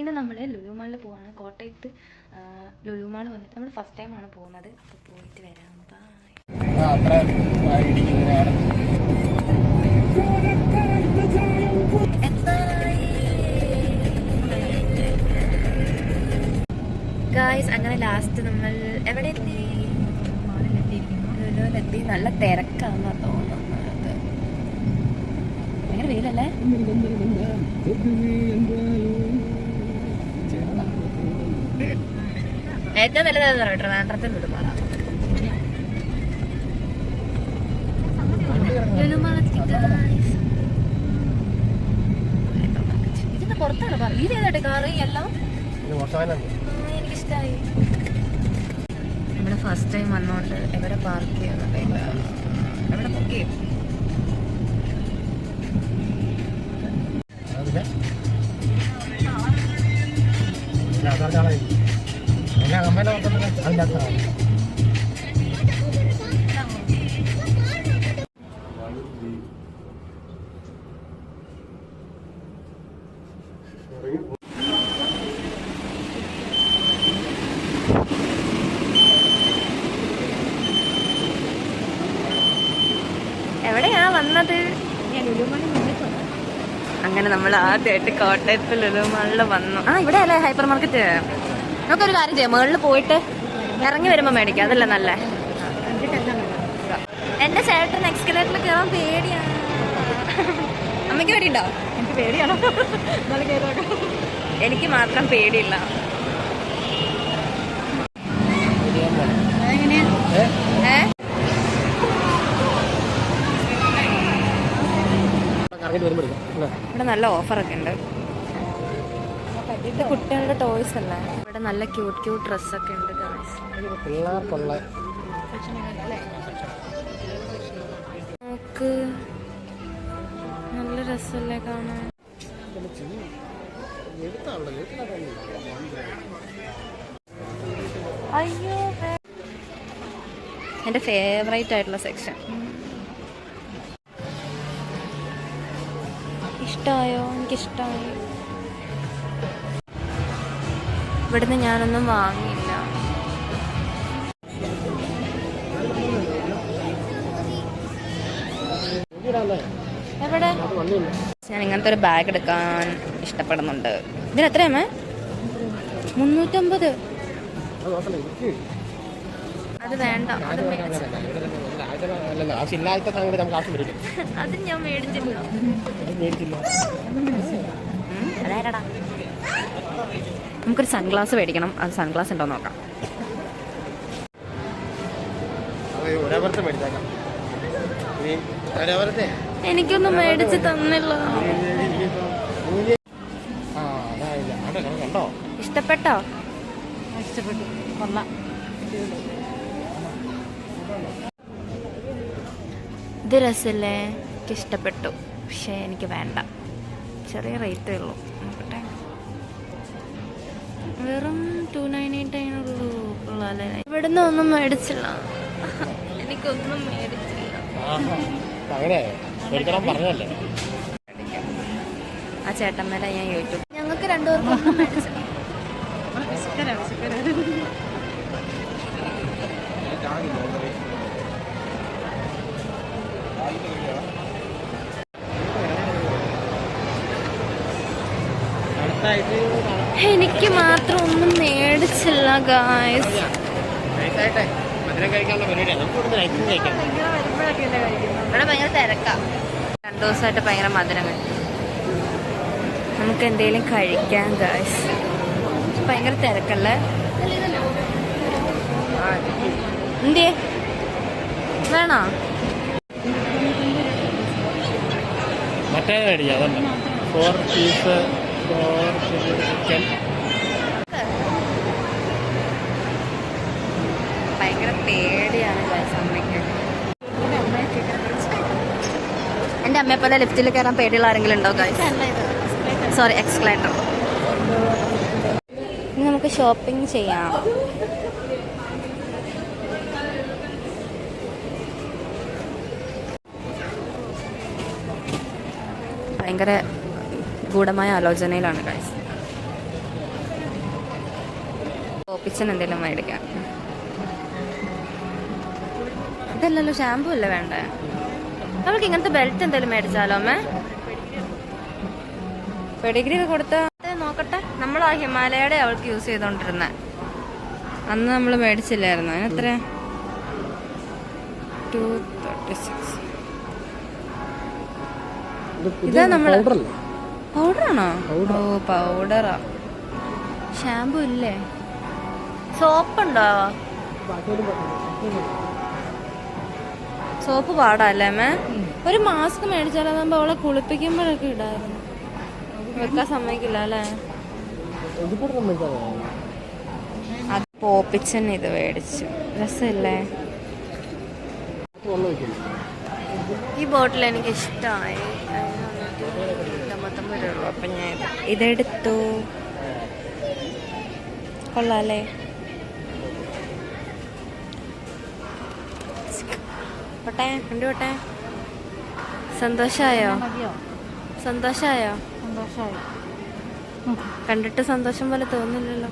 ഇന്ന് നമ്മൾ ലുലു മാളിൽ പോവാണ്. കോട്ടയത്ത് ലുലു മാൾ വന്നിട്ട് നമ്മൾ ഫസ്റ്റ് ടൈമാണ് പോകുന്നത്. അപ്പോൾ പോയിട്ട് വരാം. ഗായ്സ്, അങ്ങനെ ലാസ്റ്റ് നമ്മൾ എവിടെ എത്തി? ലുലുവിലെത്തി. നല്ല തിരക്കാണെന്നാ തോന്നുന്നത്. ഭയങ്കര വെയിലല്ലേ? ഏറ്റവും വലുതായിരുന്നു ട്രിവാൻഡ്രത്തിൽ ലുലുമാള. ഇതിന്റെ പുറത്താണ് പറ. ഇത് ഏതാട്ടെ കാറ് എല്ലാം എനിക്കിഷ്ടായി. നമ്മള് ഫസ്റ്റ് ടൈം വന്നോണ്ട് എവിടെ പാർക്ക് ചെയ്യുന്നുണ്ട്, എവിടെ ബുക്ക് ചെയ്യും. എവിടെയാ വന്നത്? അങ്ങനെ നമ്മൾ ആദ്യമായിട്ട് കോട്ടയത്ത് ലുലു മാളിൽ വന്നു. ഇവിടെ അല്ലേ ഹൈപ്പർ മാർക്കറ്റ്? നമുക്കൊരു കാര്യം ചെയ്യാം, മുകളിൽ പോയിട്ട് ഇറങ്ങി വരുമ്പോൾ മേടിക്കാം, അതല്ലേ നല്ല. എന്റെ ചേട്ടൻ എക്സ്കലേറ്ററിൽ കയറാൻ പേടിയാണ്. അമ്മയ്ക്ക് പേടിയുണ്ടോ? എനിക്ക് പേടിയാണോ? എനിക്ക് മാത്രം പേടിയില്ല. ഇവിടെ നല്ല ഓഫറൊക്കെ ഉണ്ട്. ഇത് കുട്ടികളുടെ ടോയ്സ് അല്ലേ. ഇവിടെ നല്ല ക്യൂട്ട് ക്യൂട്ട് ഡ്രസ്സൊക്കെ ഉണ്ട്. നോക്ക്, നല്ല രസമല്ലേ കാണാൻ. അയ്യോ, എൻ്റെ ഫേവറേറ്റ് ആയിട്ടുള്ള സെക്ഷൻ. ഇഷ്ടമായോ? എനിക്കിഷ്ടമായി. ഇവിടുന്ന് ഞാനൊന്നും വാങ്ങിയില്ല. എവിടെ? ഞാൻ ഇങ്ങനത്തെ ഒരു ബാഗ് എടുക്കാൻ ഇഷ്ടപ്പെടുന്നുണ്ട്. ഇതിന് എത്രയാമേ? 350. അത് വേണ്ട, അത് ഞാൻ മേടിച്ചില്ല. അതാരടാ? നമുക്കൊരു സൺഗ്ലാസ് മേടിക്കണം. അത് സൺഗ്ലാസ് ഉണ്ടോ നോക്കാം. എനിക്കൊന്നും മേടിച്ച് തന്നില്ല. ഇഷ്ടപ്പെട്ടോ? ഇഷ്ടപ്പെട്ടു, കൊള്ളാം. ഇത് രസല്ലേ? എനിക്ക് ഇഷ്ടപ്പെട്ടു, പക്ഷേ എനിക്ക് വേണ്ട. ചെറിയ റേറ്റേ ഉള്ളൂ. നോക്കട്ടെ, വെറും 298 ഉള്ളൂ. കൊള്ളാല്ലേ? ഇവിടുന്ന് ഒന്നും മേടിച്ചില്ല. എനിക്കൊന്നും മേടിച്ചില്ല. ആ ചേട്ടന്മാരെ ഞാൻ യൂട്യൂബ്. ഞങ്ങൾക്ക് രണ്ടുപേർക്കും മേടിച്ചു. എനിക്ക് മാത്രം ഒന്നും മേടിച്ചില്ല ഗായ്സ്. ഇവിടെ ഭയങ്കര തിരക്കാ. 2 ദിവസമായിട്ട് ഭയങ്കര മധുരം കഴിക്കും. നമുക്ക് എന്തെങ്കിലും കഴിക്കാം ഗായ്സ്. ഭയങ്കര തിരക്കല്ലേ? എന്തേ വേണോ? മറ്റേ മേടിക്കാം. 4 പീസ് ചിക്കൻ. ഭയങ്കര പേടിയാണ് ഗായ്സ് അമ്മയ്ക്ക്. എൻ്റെ അമ്മയെ പോലെ ലിഫ്റ്റിൽ കയറാൻ പേടിയുള്ള ആരെങ്കിലും ഉണ്ടോ ഗായ്സ്? Sorry, escalator. ഇനി നമുക്ക് ഷോപ്പിംഗ് ചെയ്യാം. ഭയങ്കര ഗൂഢമായ ആലോചനയിലാണ് ഗൈസ്. ഓപ്പിച്ചൻ എന്തെങ്കിലും മേടിക്കാം. ഇതല്ലല്ലോ ഷാമ്പു അല്ലേ വേണ്ടേ? നമുക്ക് ഇങ്ങനത്തെ ബെൽറ്റ് എന്തെങ്കിലും മേടിച്ചാലോ അമ്മേ? പെഡിഗ്രി ഒക്കെ കൊടുത്ത നോക്കട്ടെ. നമ്മൾ ആ ഹിമാലയയുടെ അവൾക്ക് യൂസ് ചെയ്തോണ്ടിരുന്ന അന്ന് നമ്മൾ മേടിച്ചില്ലായിരുന്നു. അതിനെത്ര? 236. ഇതാ നമ്മള് പൗഡറാണോ? ഓ പൗഡറാ. ഷാമ്പു ഇല്ലേ? സോപ്പുണ്ടോ? സോപ്പ് പാടാല്ലേ അമ്മേ? ഒരു മാസ്ക് മേടിച്ചാലാകുമ്പോ അവളെ കുളിപ്പിക്കുമ്പോഴൊക്കെ ഇടായിരുന്നു. വെക്കാൻ സമ്മതിക്കില്ല അല്ലേ? അത് പോപ്പിച്ചൻ ഇത് മേടിച്ചു. രസമില്ലേ? ഈ ബോട്ടിൽ എനിക്ക് ഇഷ്ടമായി. 99 രൂപ. അപ്പം ഞാൻ ഇതെടുത്തു. കൊള്ളാല്ലേ? പോട്ടെ കൊണ്ടുപോട്ടെ. സന്തോഷായോ? സന്തോഷായോ? കണ്ടിട്ട് സന്തോഷം പോലെ തോന്നില്ലല്ലോ.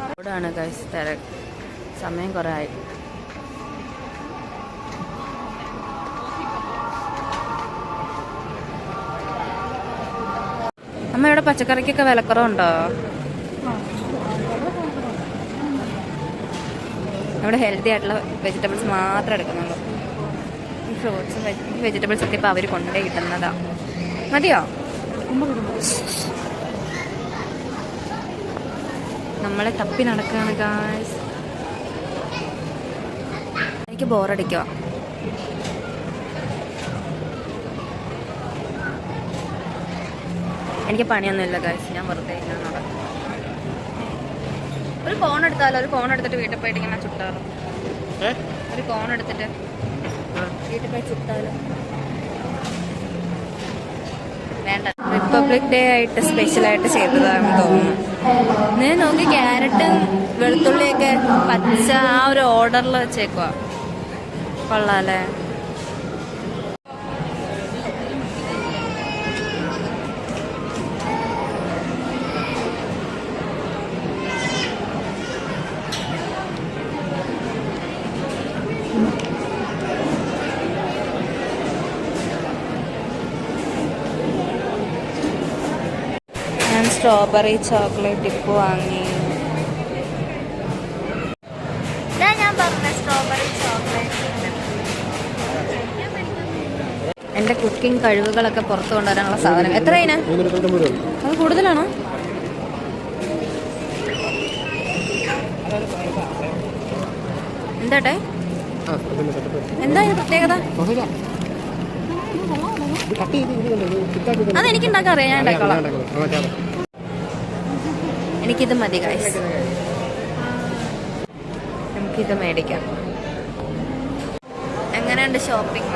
അവിടാണ് ഗൈസ് തിരക്ക്. സമയം കുറെ ആയി. അമ്മ ഇവിടെ പച്ചക്കറിക്കൊക്കെ വിലക്കുറവുണ്ടോ? ഇവിടെ ഹെൽത്തി ആയിട്ടുള്ള വെജിറ്റബിൾസ് മാത്രമേ എടുക്കുന്നുള്ളൂ. ഈ ഫ്രൂട്ട്സും വെജിറ്റബിൾസ് ഒക്കെ ഇപ്പം അവർ കൊണ്ടേ കിട്ടുന്നതാ. മതിയോ? നമ്മളെ തപ്പി നടക്കുകയാണ് ഗായ്സ്. എനിക്ക് ബോറടിക്കുക. എനിക്ക് പണിയൊന്നുമില്ല ഗായ്സ്. ഞാൻ വെറുതെ ഇങ്ങനെ നടക്കും. ഒരു ഫോൺ എടുത്താലോ? ഒരു ഫോൺ എടുത്തിട്ട് വീട്ടിൽ പോയിട്ട് ഇങ്ങനെ ചുട്ടാലോ? ഒരു ഫോൺ എടുത്തിട്ട് വീട്ടിൽ പോയി ചുട്ടാലോ? വേണ്ട. റിപ്പബ്ലിക് ഡേ ആയിട്ട് സ്പെഷ്യലായിട്ട് ചെയ്തതാണെന്ന് തോന്നുന്നു. ഞാൻ നോക്കി ക്യാരറ്റും വെളുത്തുള്ളിയൊക്കെ പച്ച ആ ഒരു ഓർഡറിൽ വെച്ചേക്കുവാ. കൊള്ളാല്ലേ? സ്ട്രോബെറി ചോക്ലേറ്റ് ടിപ്പ് വാങ്ങി. ഞാൻ പറഞ്ഞ സ്ട്രോബെറി ചോക്ലേറ്റ്. എന്റെ കുക്കിംഗ് കഴിവുകളൊക്കെ പുറത്തു കൊണ്ടുവരാനുള്ള സാധനം. എത്ര അതിന്? അത് കൂടുതലാണോ? എന്താട്ടെ? എന്താ ഇതിന് പ്രത്യേകത? അതെനിക്ക് ഉണ്ടാക്കാൻ അറിയാം. ഞാൻ ഉണ്ടാക്കോളാം. എനിക്കിത് മതി ഗൈസ്. നമുക്കിത് മേടിക്കാം. എങ്ങനെയുണ്ട് ഷോപ്പിംഗ്?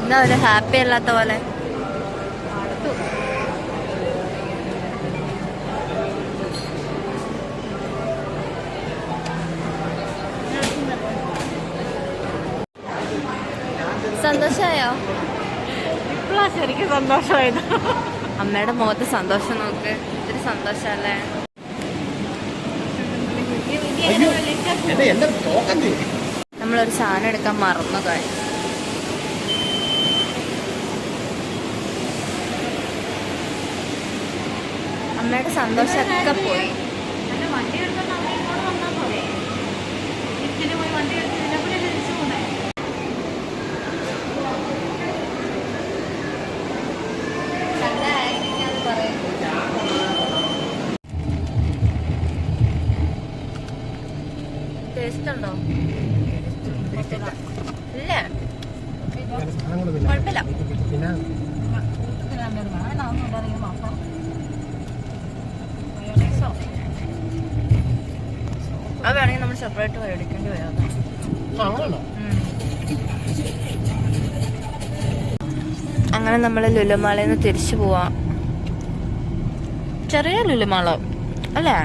എന്താ ഒരു ഹാപ്പി അല്ലാത്ത പോലെ? സന്തോഷമായോ? ഇപ്പോഴാ ശരിക്കും സന്തോഷമായത്. അമ്മയുടെ മുഖത്ത് സന്തോഷം നോക്ക്. ഇത്തിരി സന്തോഷല്ലേ? നമ്മളൊരു സാധനം എടുക്കാൻ മറന്നു കാര്യം. അമ്മയുടെ സന്തോഷമൊക്കെ പോയി. ടേസ്റ്റ് ഉണ്ടോ? ഇല്ല, കുഴപ്പമില്ല. അത് വേണമെങ്കിൽ നമ്മൾ സെപ്പറേറ്റ് മേടിക്കേണ്ടി വരാം. അങ്ങനെ നമ്മൾ ലുലുമാളയിൽ നിന്ന് തിരിച്ചു പോവാം. ചെറിയ ലുലുമാള് അല്ലേ?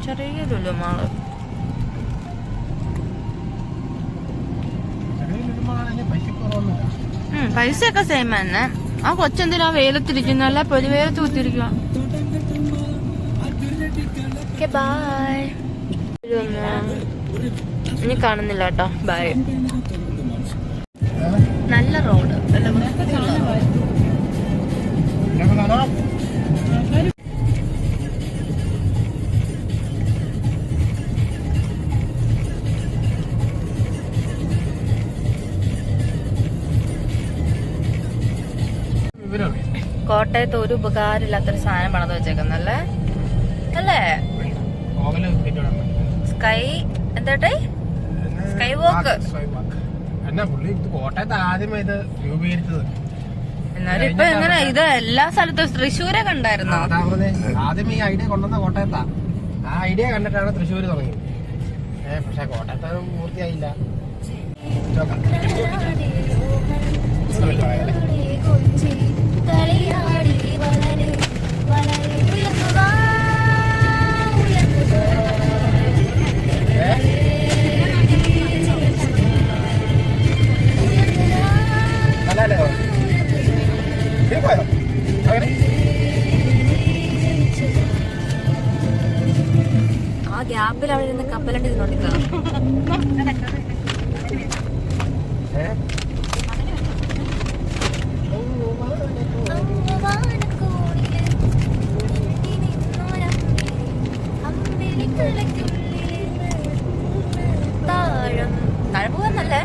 ചെറിയ ലുലുമാള്. പൈസയൊക്കെ സെയിം തന്നെ. ആ കൊച്ചെന്തിനാ വെയിലത്തിരിക്കുന്നല്ല പൊതുവേലത്ത് കുത്തിരിക്കുക. ബൈ. ഇനി കാണുന്നില്ല കേട്ടോ. ബൈ. നല്ല റോഡ്. കോട്ടയത്ത് ഒരു ഉപകാരമില്ലാത്തൊരു സാധനം പണിത് വെച്ചേക്കുന്നല്ലേ അല്ലേ? സ്കൈ എന്താട്ടെ സ്കൈ വാക്ക്. കോട്ടയത്ത് ആദ്യമേ ഇത് രൂപീകരിച്ചത്. എന്നാലും ഇപ്പൊ എങ്ങനെ ഇത് എല്ലാ സ്ഥലത്തും തൃശ്ശൂരെ കണ്ടായിരുന്നോ? ആദ്യം ഈ ഐഡിയ കൊണ്ടുവന്ന കോട്ടയത്താ. ആ ഐഡിയ കണ്ടിട്ടാണ് തൃശ്ശൂര് തുടങ്ങിയത്. പക്ഷെ കോട്ടയത്ത് പൂർത്തിയായില്ല. ആ ഗ്യാപ്പിൽ അവിടെ നിന്ന് കപ്പലണ്ടി തിന്നോണ്ടിരിക്കണം. താഴെ പോവാന്നല്ലേ?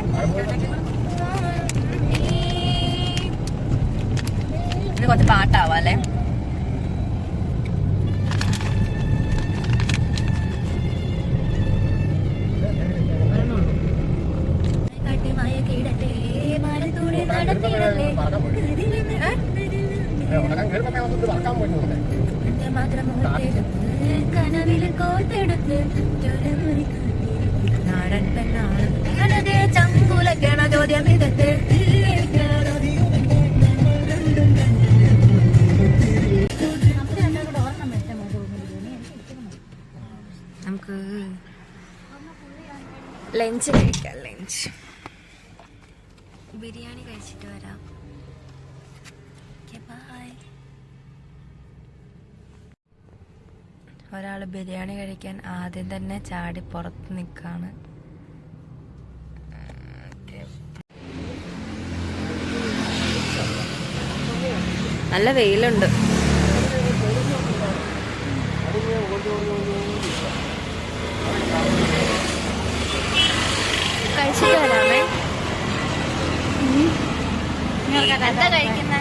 ഇത് കുറച്ച് പാട്ടാവാ അല്ലേ? കനവില് കോർത്തെടുത്ത് നാടൻ പെണ്ണാണ് ചങ്കുലക്കണ ചോദ്യം ഇതത്തെ. നമുക്ക് ലഞ്ച് കഴിക്കാം. ലഞ്ച് ബിരിയാണി കഴിച്ചിട്ട് വരാം. ബൈ. ഒരാള് ബിരിയാണി കഴിക്കാൻ ആദ്യം തന്നെ ചാടി പുറത്ത് നിൽക്കാണ്. നല്ല വെയിലുണ്ട്. കഴിച്ചിട്ട് വരാമേ. എന്താ കഴിക്കുന്നേ?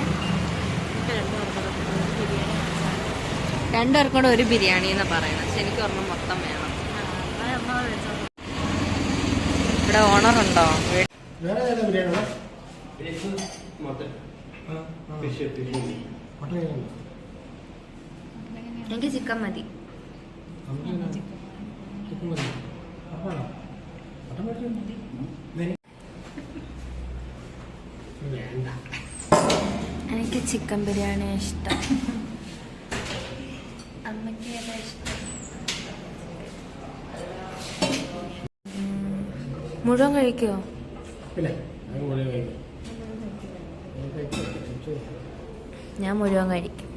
രണ്ടുപേർക്കൂടെ ഒരു ബിരിയാണി എന്നാ പറയണത്. പക്ഷെ എനിക്ക് ഒരെണ്ണം മൊത്തം വേണം. ഇവിടെ ഓണറുണ്ടോ? എനിക്ക് ചിക്കൻ മതി. എനിക്ക് ചിക്കൻ ബിരിയാണി ഇഷ്ടം. അമ്മയ്ക്ക് ഏതാ ഇഷ്ടം? മുഴുവൻ കഴിക്കുമോ? ഞാൻ മുഴുവൻ കഴിക്കും.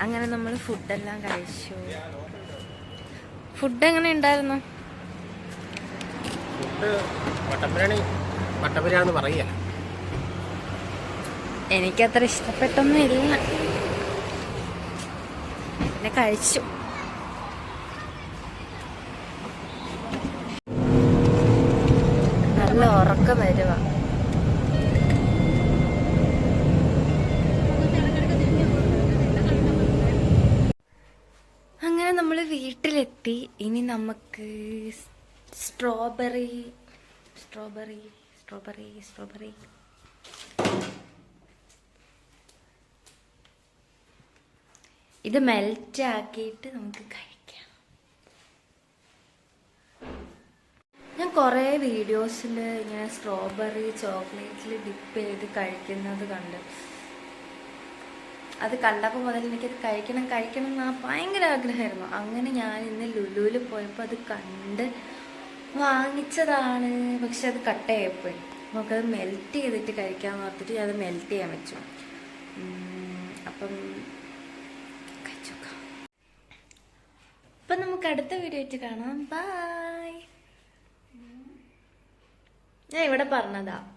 അങ്ങനെ നമ്മൾ ഫുഡെല്ലാം കഴിച്ചു. ഫുഡ് എങ്ങനെ ഉണ്ടായിരുന്നു? എനിക്കത്ര ഇഷ്ടപ്പെട്ടൊന്നും ഇല്ല. പിന്നെ കഴിച്ചു. നല്ല ഉറക്കം വരുക. അങ്ങനെ നമ്മൾ വീട്ടിലെത്തി. ഇനി നമുക്ക് സ്ട്രോബെറി ഇത് മെൽറ്റ് ആക്കിയിട്ട് നമുക്ക് കഴിക്കാം. ഞാൻ കുറേ വീഡിയോസിൽ ഇങ്ങനെ സ്ട്രോബെറി ചോക്ലേറ്റിൽ ഡിപ്പ് ചെയ്ത് കഴിക്കുന്നത് കണ്ട്. അത് കണ്ടപ്പോൾ മുതൽ എനിക്കത് കഴിക്കണം എന്ന് ഭയങ്കര ആഗ്രഹമായിരുന്നു. അങ്ങനെ ഞാൻ ഇന്ന് ലുലുവിൽ പോയപ്പോൾ അത് കണ്ട് വാങ്ങിച്ചതാണ്. പക്ഷെ അത് കട്ടയായിപ്പോയി. നമുക്കത് മെൽറ്റ് ചെയ്തിട്ട് കഴിക്കാമെന്ന് ഓർത്തിട്ട് ഞാൻ അത് മെൽറ്റ് ചെയ്യാൻ വെച്ചു. അപ്പം കഴിച്ചോക്കാം. അപ്പം നമുക്ക് അടുത്ത വീഡിയോ ആയിട്ട് കാണാം. ബൈ. ഞാൻ ഇവിടെ പറഞ്ഞതാ.